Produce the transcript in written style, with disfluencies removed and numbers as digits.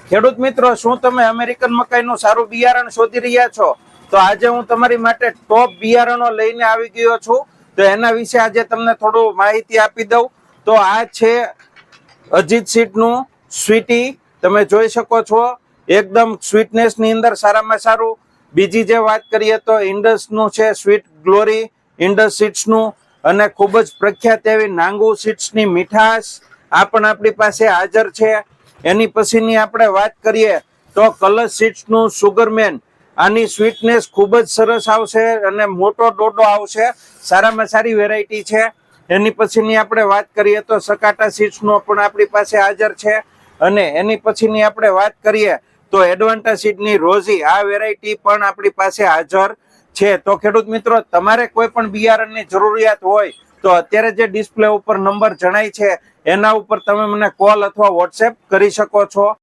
ખેડૂત મિત્રો, શું તમે અમેરિકન મકાઈનું સારું બિયારણ શોધી રહ્યા છો? તો આજે હું તમારી માટે ટોપ બિયારણો લઈને આવી ગયો છું. તો એના વિશે આજે તમને થોડું માહિતી આપી દઉં. તો આ છે અજીત સીડનું સ્વીટી. તમે જોઈ શકો છો, એકદમ સ્વીટનેસ ની અંદર સારામાં સારું. બીજી જે વાત કરીએ તો ઇન્ડસનું છે સ્વીટ ગ્લોરી, ઇન્ડસ સીડ્સનું, અને ખૂબ જ પ્રખ્યાત એવી નાંગુ સીડ્સની મીઠાશ આ પણ આપણી પાસે હાજર છે. એની પછીની આપણે વાત કરીએ તો કલર સીડ્સનું સુગરમેન. આની સ્વીટનેસ ખૂબ જ સરસ આવશે અને મોટો ડોડો આવશે, સારામાં સારી વેરાયટી છે. એની પછીની આપણે વાત કરીએ તો સકાટા સીડ્સનો પણ આપણી પાસે હાજર છે. અને એની પછીની આપણે વાત કરીએ તો એડવાન્ટા સીડની રોઝી, આ વેરાયટી પણ આપણી પાસે હાજર છે. તો ખેડૂત મિત્રો, તમારે કોઈ પણ બિયારણની જરૂરિયાત હોય તો અત્યારે જે ડિસ્પ્લે ઉપર નંબર જણાય છે એના ઉપર તમે મને કોલ અથવા વોટ્સએપ કરી શકો છો.